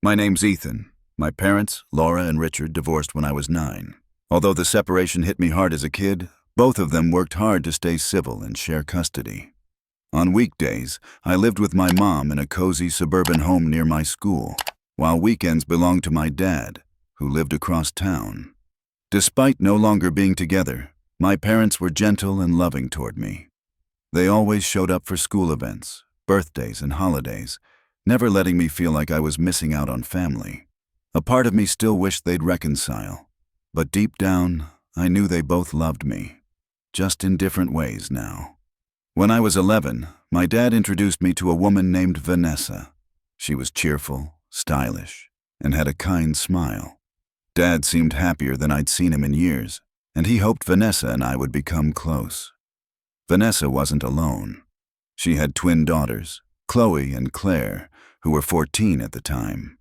My name's Ethan. My parents, Laura and Richard, divorced when I was 9. Although the separation hit me hard as a kid, both of them worked hard to stay civil and share custody. On weekdays, I lived with my mom in a cozy suburban home near my school, while weekends belonged to my dad, who lived across town. Despite no longer being together, my parents were gentle and loving toward me. They always showed up for school events, birthdays, and holidays, never letting me feel like I was missing out on family. A part of me still wished they'd reconcile, but deep down, I knew they both loved me, just in different ways now. When I was 11, my dad introduced me to a woman named Vanessa. She was cheerful, stylish, and had a kind smile. Dad seemed happier than I'd seen him in years, and he hoped Vanessa and I would become close. Vanessa wasn't alone. She had twin daughters, Chloe and Claire, who were 14 at the time.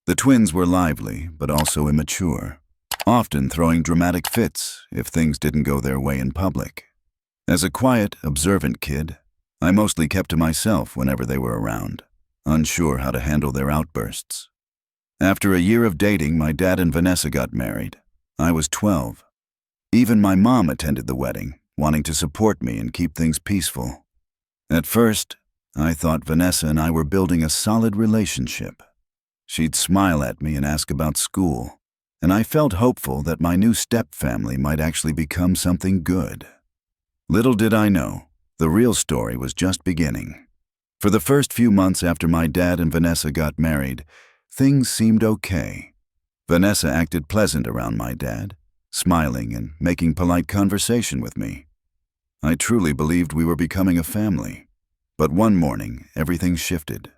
The twins were lively, but also immature, often throwing dramatic fits if things didn't go their way in public. As a quiet, observant kid, I mostly kept to myself whenever they were around, unsure how to handle their outbursts. After a year of dating, my dad and Vanessa got married. I was 12. Even my mom attended the wedding, wanting to support me and keep things peaceful. At first, I thought Vanessa and I were building a solid relationship. She'd smile at me and ask about school, and I felt hopeful that my new stepfamily might actually become something good. Little did I know, the real story was just beginning. For the first few months after my dad and Vanessa got married, things seemed okay. Vanessa acted pleasant around my dad, smiling and making polite conversation with me. I truly believed we were becoming a family. But one morning, everything shifted.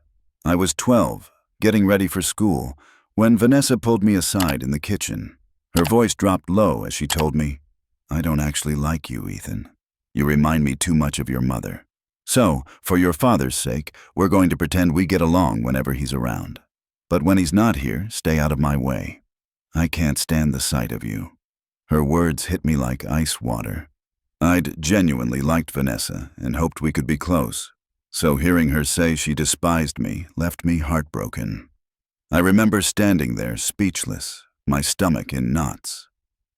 I was 12, getting ready for school, when Vanessa pulled me aside in the kitchen. Her voice dropped low as she told me, "I don't actually like you, Ethan. You remind me too much of your mother. So, for your father's sake, we're going to pretend we get along whenever he's around. But when he's not here, stay out of my way. I can't stand the sight of you." Her words hit me like ice water. I'd genuinely liked Vanessa and hoped we could be close. So hearing her say she despised me left me heartbroken. I remember standing there speechless, my stomach in knots.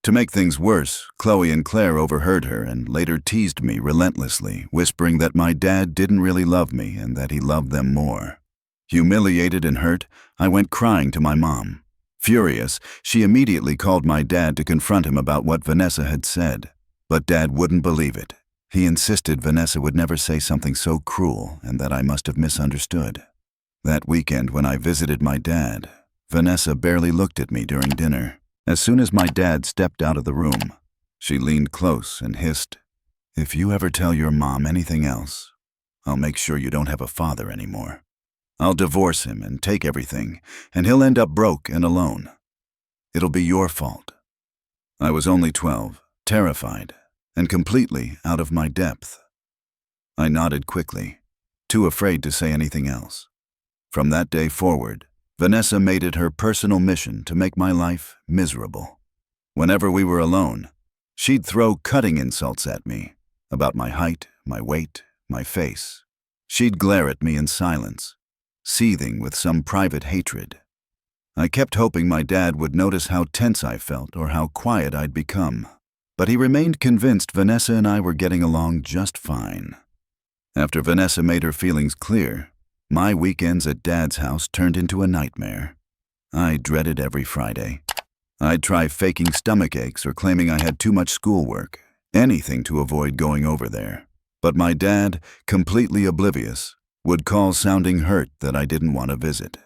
To make things worse, Chloe and Claire overheard her and later teased me relentlessly, whispering that my dad didn't really love me and that he loved them more. Humiliated and hurt, I went crying to my mom. Furious, she immediately called my dad to confront him about what Vanessa had said. But Dad wouldn't believe it. He insisted Vanessa would never say something so cruel and that I must have misunderstood. That weekend when I visited my dad, Vanessa barely looked at me during dinner. As soon as my dad stepped out of the room, she leaned close and hissed, "If you ever tell your mom anything else, I'll make sure you don't have a father anymore. I'll divorce him and take everything, and he'll end up broke and alone. It'll be your fault." I was only 12, terrified, and completely out of my depth. I nodded quickly, too afraid to say anything else. From that day forward, Vanessa made it her personal mission to make my life miserable. Whenever we were alone, she'd throw cutting insults at me about my height, my weight, my face. She'd glare at me in silence, seething with some private hatred. I kept hoping my dad would notice how tense I felt or how quiet I'd become. But he remained convinced Vanessa and I were getting along just fine. After Vanessa made her feelings clear, my weekends at Dad's house turned into a nightmare. I dreaded every Friday. I'd try faking stomach aches or claiming I had too much schoolwork, anything to avoid going over there. But my dad, completely oblivious, would call sounding hurt that I didn't want to visit.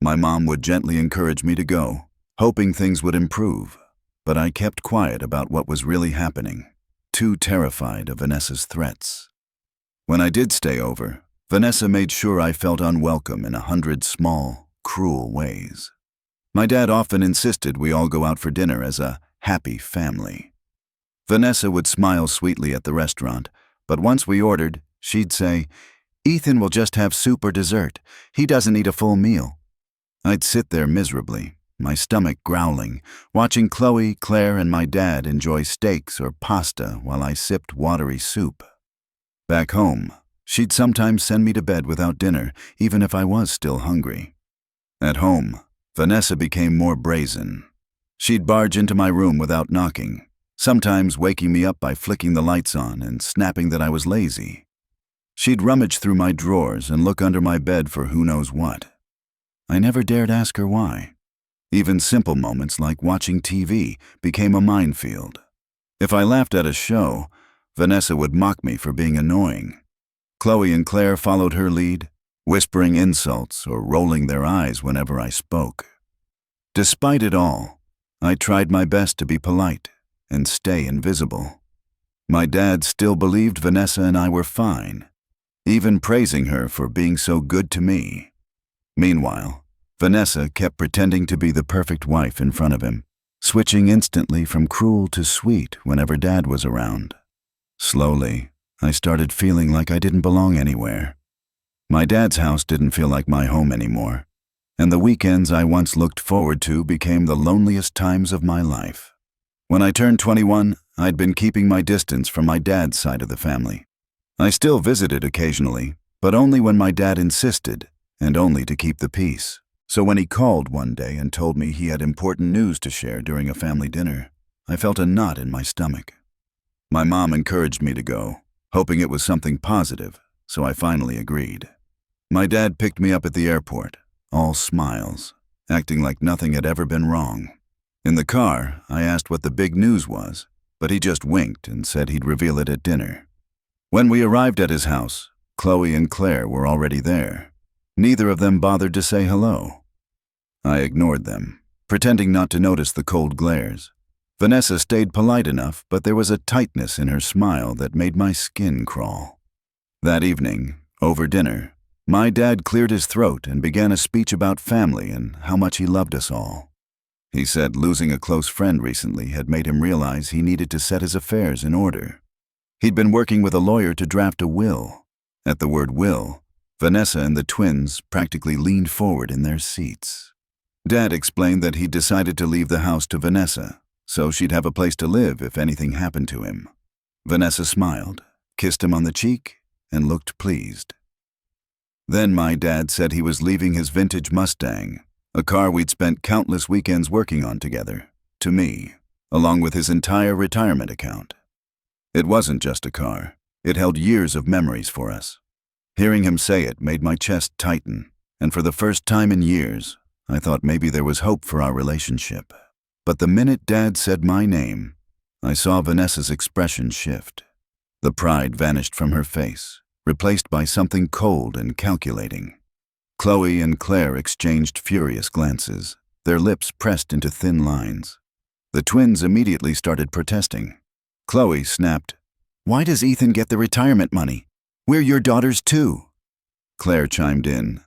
My mom would gently encourage me to go, hoping things would improve. But I kept quiet about what was really happening, too terrified of Vanessa's threats. When I did stay over, Vanessa made sure I felt unwelcome in 100 small, cruel ways. My dad often insisted we all go out for dinner as a happy family. Vanessa would smile sweetly at the restaurant, but once we ordered, she'd say, "Ethan will just have soup or dessert. He doesn't eat a full meal." I'd sit there miserably, my stomach growling, watching Chloe, Claire, and my dad enjoy steaks or pasta while I sipped watery soup. Back home, she'd sometimes send me to bed without dinner, even if I was still hungry. At home, Vanessa became more brazen. She'd barge into my room without knocking, sometimes waking me up by flicking the lights on and snapping that I was lazy. She'd rummage through my drawers and look under my bed for who knows what. I never dared ask her why. Even simple moments like watching TV became a minefield. If I laughed at a show, Vanessa would mock me for being annoying. Chloe and Claire followed her lead, whispering insults or rolling their eyes whenever I spoke. Despite it all, I tried my best to be polite and stay invisible. My dad still believed Vanessa and I were fine, even praising her for being so good to me. Meanwhile, Vanessa kept pretending to be the perfect wife in front of him, switching instantly from cruel to sweet whenever Dad was around. Slowly, I started feeling like I didn't belong anywhere. My dad's house didn't feel like my home anymore, and the weekends I once looked forward to became the loneliest times of my life. When I turned 21, I'd been keeping my distance from my dad's side of the family. I still visited occasionally, but only when my dad insisted, and only to keep the peace. So when he called one day and told me he had important news to share during a family dinner, I felt a knot in my stomach. My mom encouraged me to go, hoping it was something positive, so I finally agreed. My dad picked me up at the airport, all smiles, acting like nothing had ever been wrong. In the car, I asked what the big news was, but he just winked and said he'd reveal it at dinner. When we arrived at his house, Chloe and Claire were already there. Neither of them bothered to say hello. I ignored them, pretending not to notice the cold glares. Vanessa stayed polite enough, but there was a tightness in her smile that made my skin crawl. That evening, over dinner, my dad cleared his throat and began a speech about family and how much he loved us all. He said losing a close friend recently had made him realize he needed to set his affairs in order. He'd been working with a lawyer to draft a will. At the word will, Vanessa and the twins practically leaned forward in their seats. Dad explained that he'd decided to leave the house to Vanessa, so she'd have a place to live if anything happened to him. Vanessa smiled, kissed him on the cheek, and looked pleased. Then my dad said he was leaving his vintage Mustang, a car we'd spent countless weekends working on together, to me, along with his entire retirement account. It wasn't just a car. It held years of memories for us. Hearing him say it made my chest tighten, and for the first time in years, I thought maybe there was hope for our relationship. But the minute Dad said my name, I saw Vanessa's expression shift. The pride vanished from her face, replaced by something cold and calculating. Chloe and Claire exchanged furious glances, their lips pressed into thin lines. The twins immediately started protesting. Chloe snapped, "Why does Ethan get the retirement money? We're your daughters too." Claire chimed in,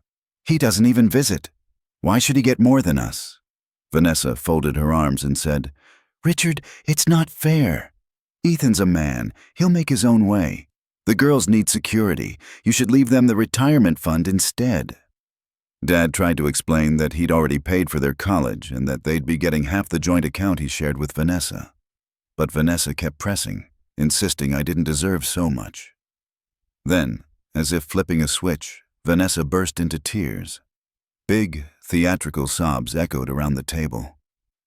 "He doesn't even visit. Why should he get more than us?" Vanessa folded her arms and said, "Richard, it's not fair. Ethan's a man. He'll make his own way. The girls need security. You should leave them the retirement fund instead." Dad tried to explain that he'd already paid for their college and that they'd be getting half the joint account he shared with Vanessa. But Vanessa kept pressing, insisting I didn't deserve so much. Then, as if flipping a switch, Vanessa burst into tears. Big, theatrical sobs echoed around the table.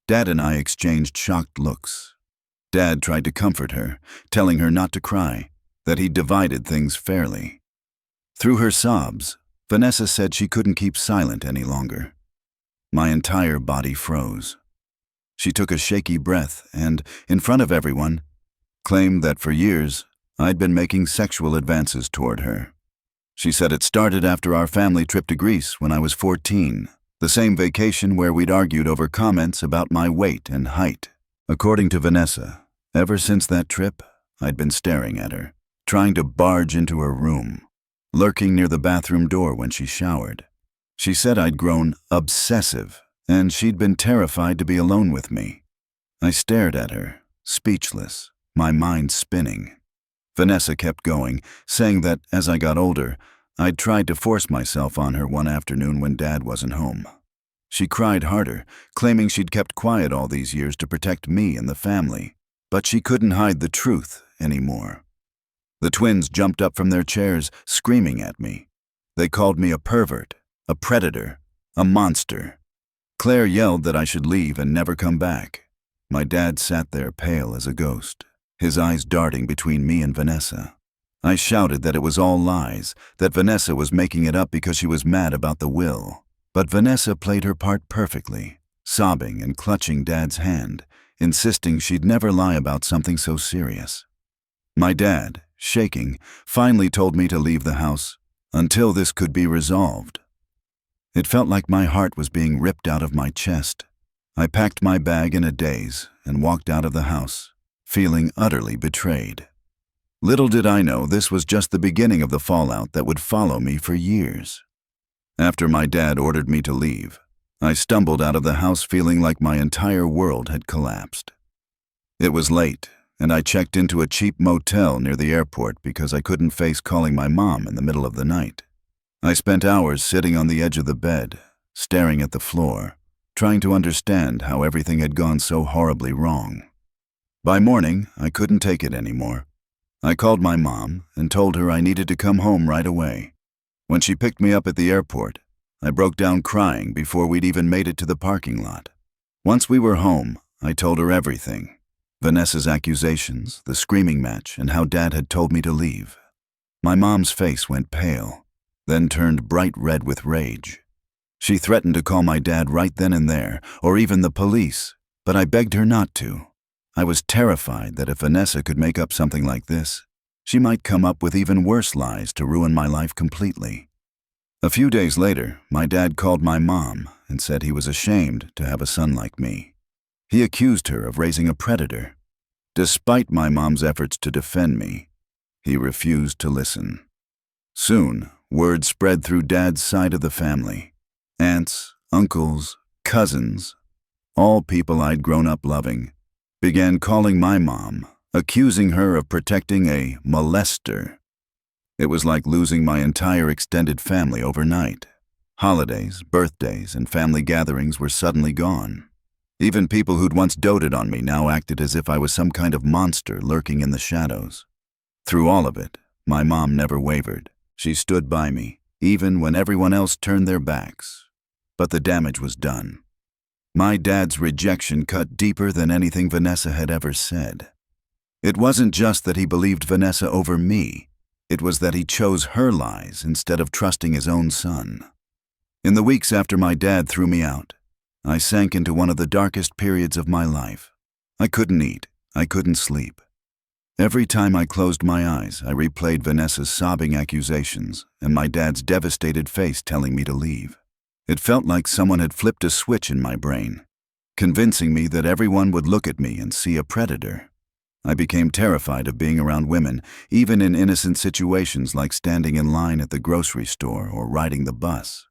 Dad and I exchanged shocked looks. Dad tried to comfort her, telling her not to cry, that he'd divided things fairly. Through her sobs, Vanessa said she couldn't keep silent any longer. My entire body froze. She took a shaky breath and, in front of everyone, claimed that for years I'd been making sexual advances toward her. She said it started after our family trip to Greece when I was 14, the same vacation where we'd argued over comments about my weight and height. According to Vanessa, ever since that trip, I'd been staring at her, trying to barge into her room, lurking near the bathroom door when she showered. She said I'd grown obsessive, and she'd been terrified to be alone with me. I stared at her, speechless, my mind spinning. Vanessa kept going, saying that as I got older, I'd tried to force myself on her one afternoon when Dad wasn't home. She cried harder, claiming she'd kept quiet all these years to protect me and the family, but she couldn't hide the truth anymore. The twins jumped up from their chairs, screaming at me. They called me a pervert, a predator, A monster. Claire yelled that I should leave and never come back. My dad sat there pale as a ghost, his eyes darting between me and Vanessa. I shouted that it was all lies, that Vanessa was making it up because she was mad about the will. But Vanessa played her part perfectly, sobbing and clutching Dad's hand, insisting she'd never lie about something so serious. My dad, shaking, finally told me to leave the house until this could be resolved. It felt like my heart was being ripped out of my chest. I packed my bag in a daze and walked out of the house, feeling utterly betrayed. Little did I know this was just the beginning of the fallout that would follow me for years. After my dad ordered me to leave, I stumbled out of the house feeling like my entire world had collapsed. It was late, and I checked into a cheap motel near the airport because I couldn't face calling my mom in the middle of the night. I spent hours sitting on the edge of the bed, staring at the floor, trying to understand how everything had gone so horribly wrong. By morning, I couldn't take it anymore. I called my mom and told her I needed to come home right away. When she picked me up at the airport, I broke down crying before we'd even made it to the parking lot. Once we were home, I told her everything. Vanessa's accusations, the screaming match, and how Dad had told me to leave. My mom's face went pale, then turned bright red with rage. She threatened to call my dad right then and there, or even the police, but I begged her not to. I was terrified that if Vanessa could make up something like this, she might come up with even worse lies to ruin my life completely. A few days later, my dad called my mom and said he was ashamed to have a son like me. He accused her of raising a predator. Despite my mom's efforts to defend me, he refused to listen. Soon, word spread through Dad's side of the family. Aunts, uncles, cousins, all people I'd grown up loving, began calling my mom, accusing her of protecting a molester. It was like losing my entire extended family overnight. Holidays, birthdays, and family gatherings were suddenly gone. Even people who'd once doted on me now acted as if I was some kind of monster lurking in the shadows. Through all of it, my mom never wavered. She stood by me, even when everyone else turned their backs. But the damage was done. My dad's rejection cut deeper than anything Vanessa had ever said. It wasn't just that he believed Vanessa over me. It was that he chose her lies instead of trusting his own son. In the weeks after my dad threw me out, I sank into one of the darkest periods of my life. I couldn't eat. I couldn't sleep. Every time I closed my eyes, I replayed Vanessa's sobbing accusations and my dad's devastated face telling me to leave. It felt like someone had flipped a switch in my brain, convincing me that everyone would look at me and see a predator. I became terrified of being around women, even in innocent situations like standing in line at the grocery store or riding the bus.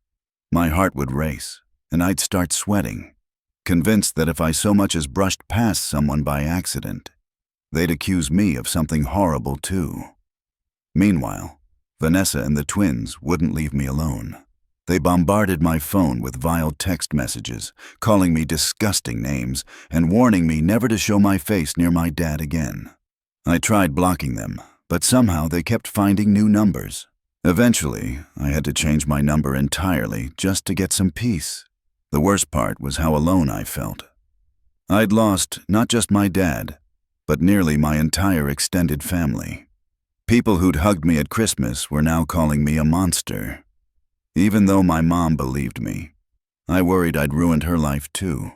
My heart would race, and I'd start sweating, convinced that if I so much as brushed past someone by accident, they'd accuse me of something horrible too. Meanwhile, Vanessa and the twins wouldn't leave me alone. They bombarded my phone with vile text messages, calling me disgusting names and warning me never to show my face near my dad again. I tried blocking them, but somehow they kept finding new numbers. Eventually, I had to change my number entirely just to get some peace. The worst part was how alone I felt. I'd lost not just my dad, but nearly my entire extended family. People who'd hugged me at Christmas were now calling me a monster. Even though my mom believed me, I worried I'd ruined her life too.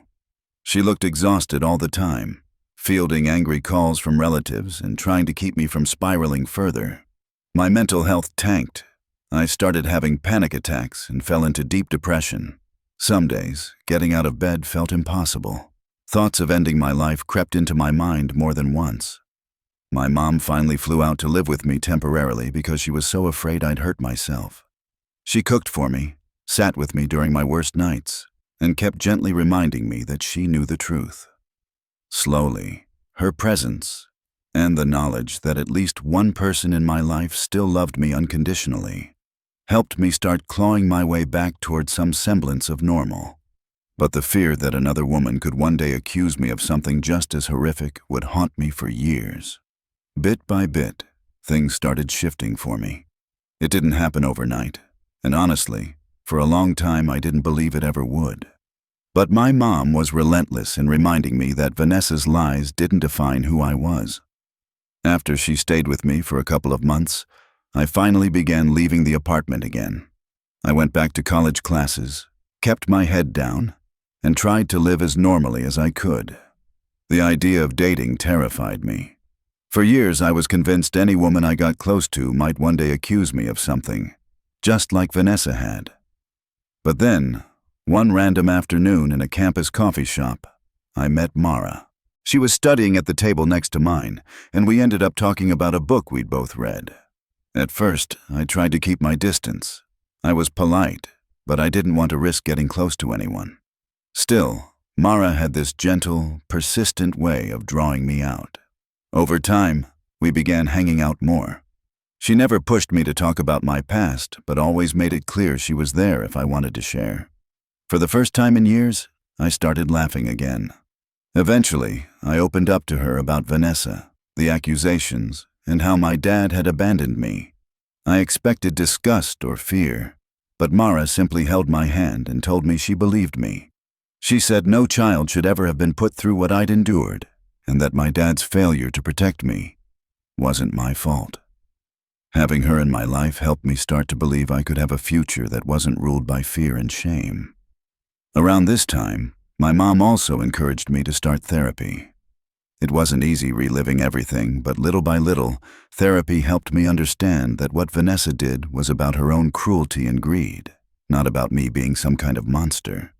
She looked exhausted all the time, fielding angry calls from relatives and trying to keep me from spiraling further. My mental health tanked. I started having panic attacks and fell into deep depression. Some days, getting out of bed felt impossible. Thoughts of ending my life crept into my mind more than once. My mom finally flew out to live with me temporarily because she was so afraid I'd hurt myself. She cooked for me, sat with me during my worst nights, and kept gently reminding me that she knew the truth. Slowly, her presence, and the knowledge that at least one person in my life still loved me unconditionally, helped me start clawing my way back toward some semblance of normal. But the fear that another woman could one day accuse me of something just as horrific would haunt me for years. Bit by bit, things started shifting for me. It didn't happen overnight. And honestly, For a long time, I didn't believe it ever would. But my mom was relentless in reminding me that Vanessa's lies didn't define who I was. After she stayed with me for a couple of months, I finally began leaving the apartment again. I went back to college classes, kept my head down, and tried to live as normally as I could. The idea of dating terrified me. For years, I was convinced any woman I got close to might one day accuse me of something, just like Vanessa had. But then, one random afternoon in a campus coffee shop, I met Mara. She was studying at the table next to mine, and we ended up talking about a book we'd both read. At first, I tried to keep my distance. I was polite, but I didn't want to risk getting close to anyone. Still, Mara had this gentle, persistent way of drawing me out. Over time, we began hanging out more. She never pushed me to talk about my past, but always made it clear she was there if I wanted to share. For the first time in years, I started laughing again. Eventually, I opened up to her about Vanessa, the accusations, and how my dad had abandoned me. I expected disgust or fear, but Mara simply held my hand and told me she believed me. She said no child should ever have been put through what I'd endured, and that my dad's failure to protect me wasn't my fault. Having her in my life helped me start to believe I could have a future that wasn't ruled by fear and shame. Around this time, my mom also encouraged me to start therapy. It wasn't easy reliving everything, but little by little, therapy helped me understand that what Vanessa did was about her own cruelty and greed, not about me being some kind of monster.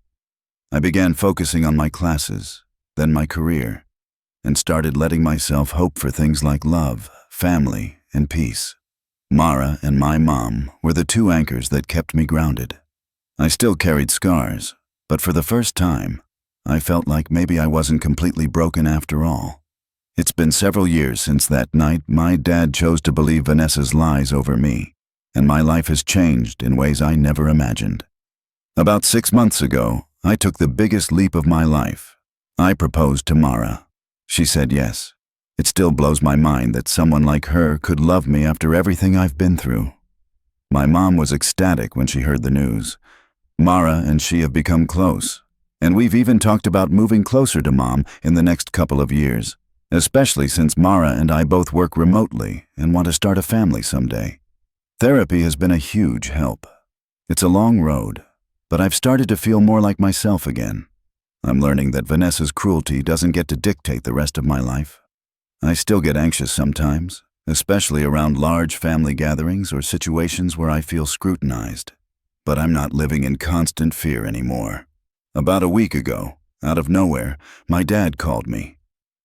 I began focusing on my classes, then my career, and started letting myself hope for things like love, family, and peace. Mara and my mom were the two anchors that kept me grounded. I still carried scars, but for the first time, I felt like maybe I wasn't completely broken after all. It's been several years since that night my dad chose to believe Vanessa's lies over me, and my life has changed in ways I never imagined. About 6 months ago, I took the biggest leap of my life. I proposed to Mara. She said yes. It still blows my mind that someone like her could love me after everything I've been through. My mom was ecstatic when she heard the news. Mara and she have become close, and we've even talked about moving closer to Mom in the next couple of years, especially since Mara and I both work remotely and want to start a family someday. Therapy has been a huge help. It's a long road, but I've started to feel more like myself again. I'm learning that Vanessa's cruelty doesn't get to dictate the rest of my life. I still get anxious sometimes, especially around large family gatherings or situations where I feel scrutinized. But I'm not living in constant fear anymore. About a week ago, out of nowhere, my dad called me.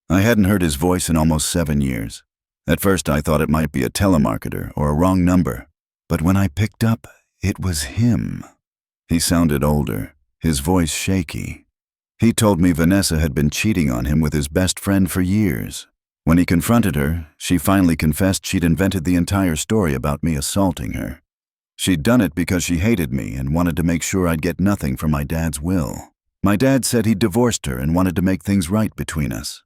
I hadn't heard his voice in almost 7 years. At first I thought it might be a telemarketer or a wrong number, but when I picked up, it was him. He sounded older, his voice shaky. He told me Vanessa had been cheating on him with his best friend for years. When he confronted her, she finally confessed she'd invented the entire story about me assaulting her. She'd done it because she hated me and wanted to make sure I'd get nothing from my dad's will. My dad said he'd divorced her and wanted to make things right between us.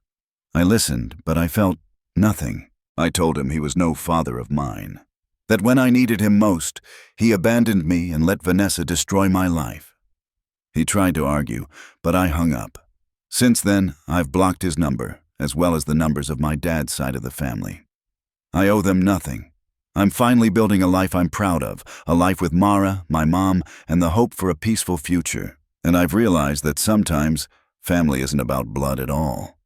I listened, but I felt nothing. I told him he was no father of mine. That when I needed him most, he abandoned me and let Vanessa destroy my life. He tried to argue, but I hung up. Since then, I've blocked his number, as well as the numbers of my dad's side of the family. I owe them nothing. I'm finally building a life I'm proud of, a life with Mara, my mom, and the hope for a peaceful future. And I've realized that sometimes family isn't about blood at all.